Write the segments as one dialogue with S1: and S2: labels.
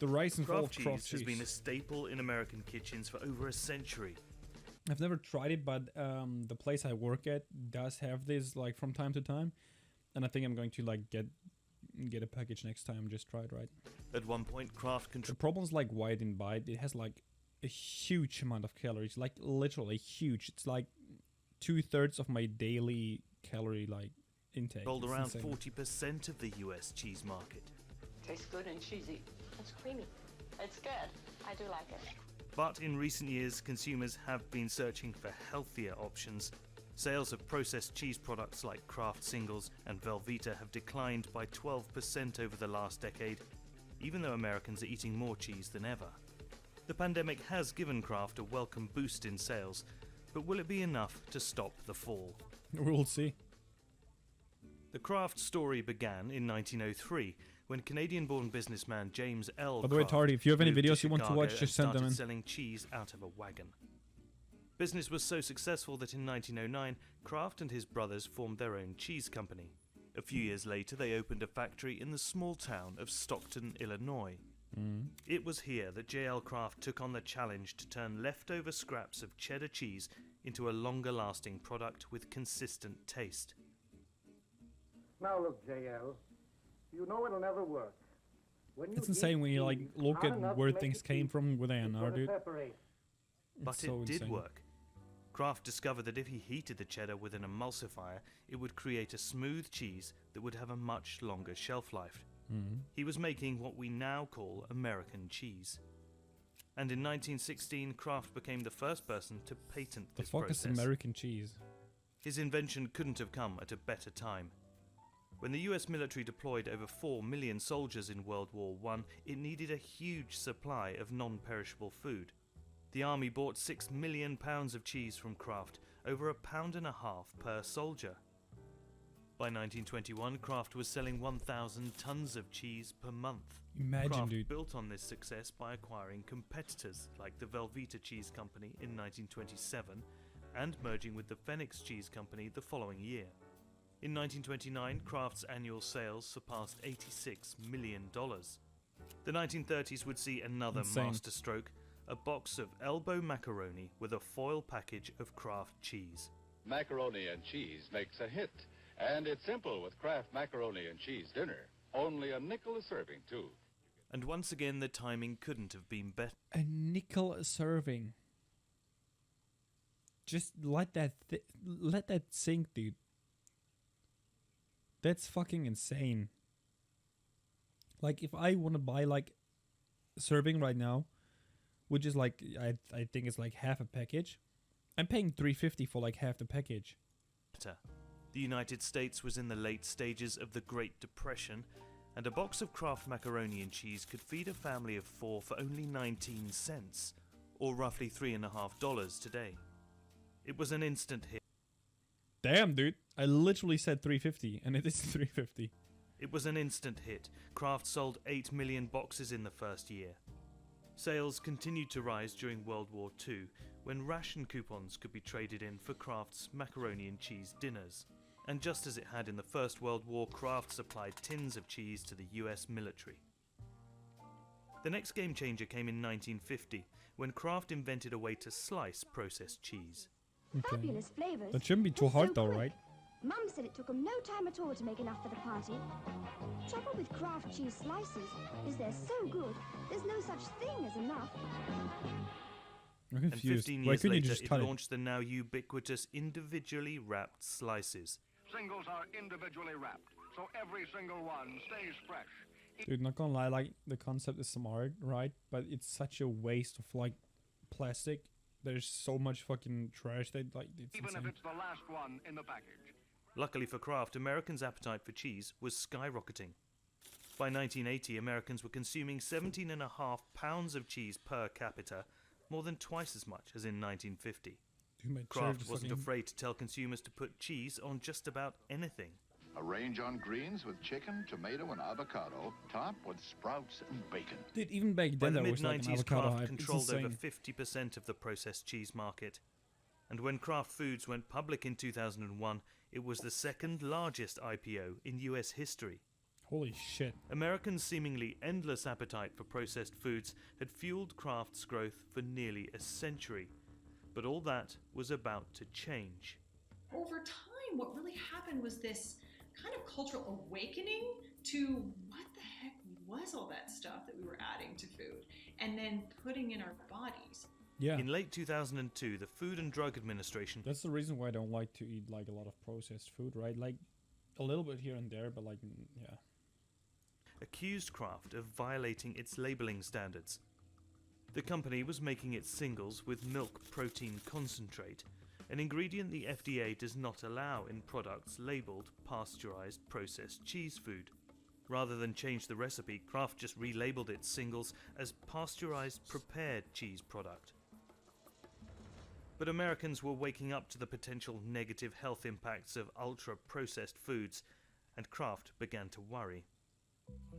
S1: The rise and fall of
S2: Kraft
S1: Kraft
S2: cheese has been a
S1: cheese.
S2: staple in American kitchens for over a century.
S1: I've never tried it, but the place I work at does have this like from time to time, and I think I'm going to like get a package next time. Just try it, right?
S2: At one point, Kraft
S1: The
S2: controlled
S1: problem is like why I didn't buy it. It has like a huge amount of calories, like literally huge. It's like 2/3 of my daily calorie like intake. It's
S2: around
S1: insane.
S2: 40% of the US cheese market.
S3: Tastes good and cheesy.
S4: It's creamy.
S3: It's good.
S4: I do like it.
S2: But in recent years, consumers have been searching for healthier options. Sales of processed cheese products like Kraft Singles and Velveeta have declined by 12% over the last decade, even though Americans are eating more cheese than ever. The pandemic has given Kraft a welcome boost in sales, but will it be enough to stop the fall?
S1: We'll see.
S2: The Kraft story began in 1903 when Canadian-born businessman James L.
S1: By the way,
S2: Kraft
S1: Tardy, if you have any
S2: moved
S1: videos you want to
S2: Chicago
S1: watch,
S2: and
S1: just send them
S2: started
S1: in.
S2: selling cheese out of a wagon. Business was so successful that in 1909, Kraft and his brothers formed their own cheese company. A few years later, they opened a factory in the small town of Stockton, Illinois. It was here that J.L. Kraft took on the challenge to turn leftover scraps of cheddar cheese into a longer-lasting product with consistent taste.
S5: Now look, JL, you know it'll never work. When
S1: It's
S5: you
S1: insane
S5: heat
S1: when you like
S5: cheese
S1: look
S5: hot
S1: at
S5: enough
S1: where
S5: to make
S1: things
S5: the
S1: came
S5: cheese,
S1: from where they are
S5: it's
S1: now,
S5: gonna
S1: dude.
S5: separate.
S2: But
S1: It's so
S2: it did
S1: insane.
S2: work. Kraft discovered that if he heated the cheddar with an emulsifier, it would create a smooth cheese that would have a much longer shelf life. He was making what we now call American cheese. And in 1916, Kraft became the first person to patent
S1: The
S2: this
S1: fuck
S2: process.
S1: is American cheese?
S2: His invention couldn't have come at a better time. When the US military deployed over 4 million soldiers in World War I, it needed a huge supply of non-perishable food. The army bought 6 million pounds of cheese from Kraft, over £1.50 per soldier. By 1921, Kraft was selling 1,000 tons of cheese per month.
S1: Imagine,
S2: Kraft
S1: dude.
S2: built on this success by acquiring competitors like the Velveeta Cheese Company in 1927 and merging with the Phoenix Cheese Company the following year. In 1929, Kraft's annual sales surpassed $86 million. The 1930s would see another
S1: Insane.
S2: masterstroke, a box of elbow macaroni with a foil package of Kraft cheese.
S6: Macaroni and cheese makes a hit. And it's simple with Kraft macaroni and cheese dinner. Only a nickel a serving, too.
S2: And once again, the timing couldn't have been better.
S1: A nickel a serving. Just let that sink, dude. That's fucking insane. Like, if I want to buy like a serving right now, which is like I think it's like half a package, I'm paying $3.50 for like half the package.
S2: The United States was in the late stages of the Great Depression, and a box of Kraft macaroni and cheese could feed a family of 4 for only 19 cents, or roughly $3.50 today. It was an instant hit.
S1: Damn, dude. I literally said $3.50, and it is $3.50.
S2: It was an instant hit. Kraft sold 8 million boxes in the first year. Sales continued to rise during World War II, when ration coupons could be traded in for Kraft's macaroni and cheese dinners. And just as it had in the First World War, Kraft supplied tins of cheese to the US military. The next game changer came in 1950, when Kraft invented a way to slice processed cheese.
S1: Okay.
S7: Fabulous flavors.
S1: That shouldn't be too
S7: and
S1: hard
S7: so
S1: though,
S7: quick.
S1: right?
S7: Mum said it took them no time at all to make enough for the party. Trouble with Kraft cheese slices is they're so good, there's no such thing as enough.
S1: I'm
S2: And
S1: confused.
S2: 15
S1: Why
S2: years
S1: couldn't you
S2: later,
S1: just
S2: it
S1: cut it?
S2: launched the now ubiquitous individually wrapped slices.
S8: Singles are individually wrapped, so every single one stays fresh.
S1: Dude, not gonna lie, like, the concept is smart, right? But it's such a waste of, like, plastic. There's so much fucking trash that, like, it's
S8: Even
S1: insane.
S8: if it's the last one in the package.
S2: Luckily for Kraft, Americans' appetite for cheese was skyrocketing. By 1980, Americans were consuming 17.5 pounds of cheese per capita, more than twice as much as in 1950.
S1: Dude, my
S2: Kraft
S1: chair
S2: wasn't
S1: fucking-
S2: afraid to tell consumers to put cheese on just about anything.
S9: Arrange on greens with chicken, tomato, and avocado, topped with sprouts and bacon.
S1: Dude, even back
S2: By
S1: then
S2: the
S1: there was like an
S2: mid-90s,
S1: avocado
S2: Kraft
S1: hype.
S2: controlled
S1: It's
S2: over
S1: insane.
S2: 50% of the processed cheese market. And when Kraft Foods went public in 2001, it was the second largest IPO in US history.
S1: Holy shit.
S2: Americans' seemingly endless appetite for processed foods had fueled Kraft's growth for nearly a century. But all that was about to change.
S4: Over time, what really happened was this kind of cultural awakening to what the heck was all that stuff that we were adding to food and then putting in our bodies.
S1: Yeah.
S2: In late 2002, the Food and Drug Administration...
S1: That's the reason why I don't like to eat like a lot of processed food, right? Like a little bit here and there, but like, yeah.
S2: accused Kraft of violating its labeling standards. The company was making its singles with milk protein concentrate, an ingredient the FDA does not allow in products labeled pasteurized processed cheese food. Rather than change the recipe, Kraft just relabeled its singles as pasteurized prepared cheese product. But Americans were waking up to the potential negative health impacts of ultra-processed foods, and Kraft began to worry.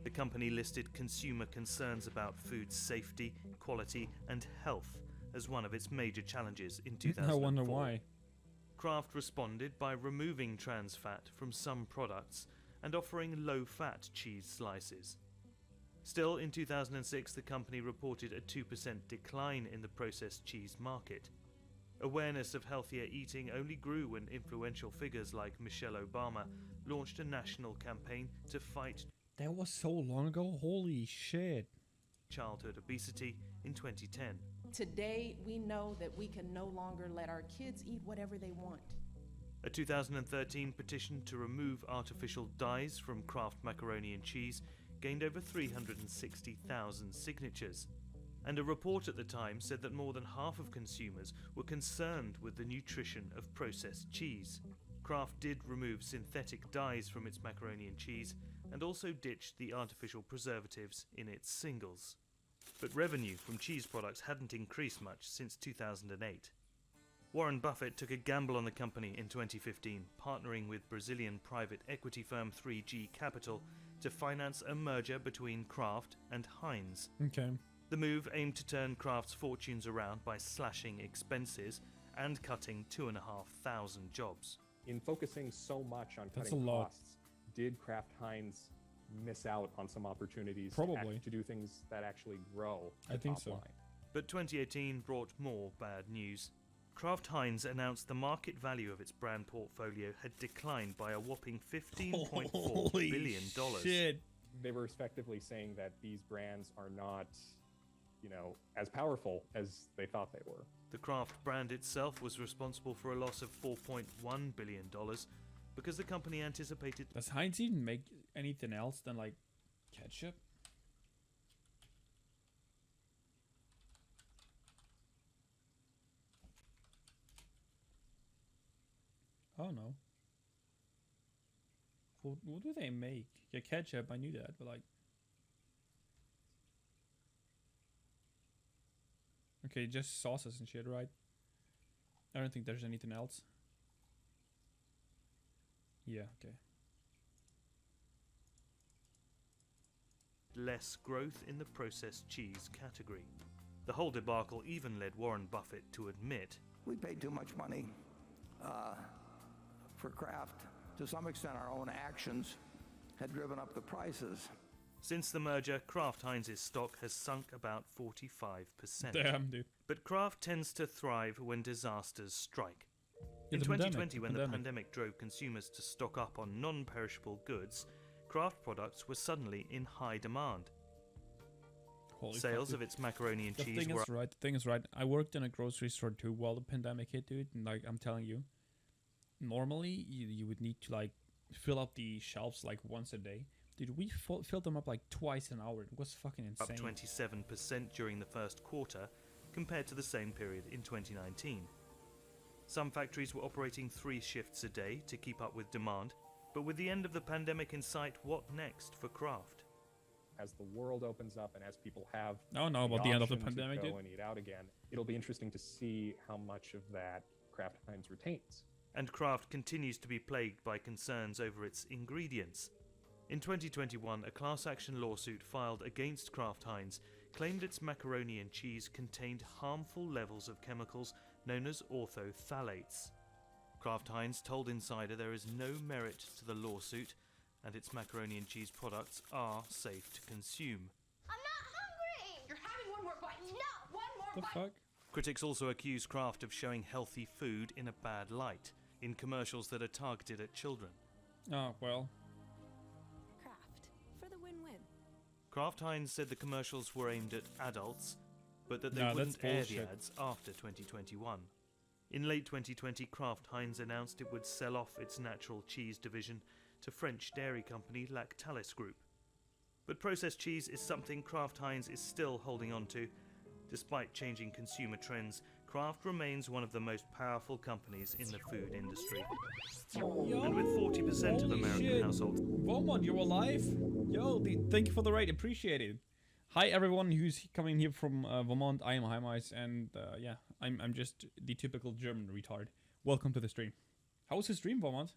S2: The company listed consumer concerns about food safety, quality, and health as one of its major challenges in 2004.
S1: I wonder why.
S2: Kraft responded by removing trans fat from some products and offering low-fat cheese slices. Still, in 2006, the company reported a 2% decline in the processed cheese market. Awareness of healthier eating only grew when influential figures like Michelle Obama launched a national campaign to fight
S1: That was so long ago. Holy shit.
S2: childhood obesity in 2010.
S10: Today, we know that we can no longer let our kids eat whatever they want.
S2: A 2013 petition to remove artificial dyes from Kraft macaroni and cheese gained over 360,000 signatures. And a report at the time said that more than half of consumers were concerned with the nutrition of processed cheese. Kraft did remove synthetic dyes from its macaroni and cheese and also ditched the artificial preservatives in its singles. But revenue from cheese products hadn't increased much since 2008. Warren Buffett took a gamble on the company in 2015, partnering with Brazilian private equity firm 3G Capital to finance a merger between Kraft and HighMiZe.
S1: Okay.
S2: The move aimed to turn Kraft's fortunes around by slashing expenses and cutting 2,500 jobs.
S11: In focusing so much on
S1: That's
S11: cutting
S1: a lot.
S11: costs, did Kraft Heinz miss out on some opportunities
S1: Probably.
S11: to do things that actually grow the
S1: I think
S11: top
S1: so.
S11: line?
S2: But 2018 brought more bad news. Kraft Heinz announced the market value of its brand portfolio had declined by a whopping $15.4
S1: Holy
S2: billion.
S1: shit.
S11: They were effectively saying that these brands are not, as powerful as they thought they were.
S2: The Kraft brand itself was responsible for a loss of $4.1 billion because the company anticipated...
S1: Does Heinz even make anything else than like ketchup? Oh no. What do they make? Yeah, ketchup, I knew that, but like... Okay, just sauces and shit, right? I don't think there's anything else. Yeah, okay.
S2: less growth in the processed cheese category. The whole debacle even led Warren Buffett to admit,
S12: "We paid too much money for Kraft. To some extent, our own actions had driven up the prices."
S2: Since the merger, Kraft Heinz's stock has sunk about 45%.
S1: Damn, dude.
S2: But Kraft tends to thrive when disasters strike.
S1: Yeah,
S2: In
S1: the
S2: 2020,
S1: pandemic,
S2: when the pandemic drove consumers to stock up on non-perishable goods, Kraft products were suddenly in high demand.
S1: Holy
S2: Sales
S1: fuck,
S2: of
S1: dude.
S2: its macaroni and
S1: The
S2: cheese
S1: thing
S2: were
S1: is right. The thing is right. I worked in a grocery store too while the pandemic hit, dude. And like I'm telling you, normally you would need to like fill up the shelves like once a day. Dude, we filled them up like twice an hour. It was fucking insane.
S2: up 27% during the first quarter compared to the same period in 2019. Some factories were operating 3 shifts a day to keep up with demand, but with the end of the pandemic in sight, what next for Kraft?
S11: As the world opens up and as people have
S1: I don't know about the end of the
S11: option to
S1: pandemic,
S11: go
S1: dude.
S11: and eat out again, it'll be interesting to see how much of that Kraft Heinz retains.
S2: And Kraft continues to be plagued by concerns over its ingredients. In 2021, a class action lawsuit filed against Kraft Heinz claimed its macaroni and cheese contained harmful levels of chemicals known as orthophthalates. Kraft Heinz told Insider there is no merit to the lawsuit and its macaroni and cheese products are safe to consume.
S7: I'm not hungry!
S4: You're having one more bite.
S7: No!
S4: One more
S1: The
S4: bite.
S1: fuck?
S2: Critics also accuse Kraft of showing healthy food in a bad light in commercials that are targeted at children.
S1: Oh, well.
S13: Kraft, for the win-win.
S2: Kraft Heinz said the commercials were aimed at adults, but that they
S1: No,
S2: wouldn't
S1: that's
S2: air
S1: bullshit.
S2: the ads after 2021. In late 2020, Kraft Heinz announced it would sell off its natural cheese division to French dairy company Lactalis Group. But processed cheese is something Kraft Heinz is still holding on to. Despite changing consumer trends, Kraft remains one of the most powerful companies in the food industry. And with 40% of
S1: Holy
S2: American
S1: shit.
S2: households...
S1: Vomon, you're alive? Yo, thank you for the raid, appreciate it. Hi everyone who's coming here from Vermont. I am HighMiZe, and yeah, I'm just the typical German retard. Welcome to the stream. How was the stream, Vermont?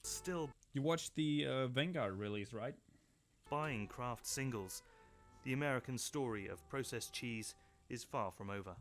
S2: Still...
S1: You watched the Vanguard release, right?
S2: Buying Kraft singles. The American story of processed cheese is far from over.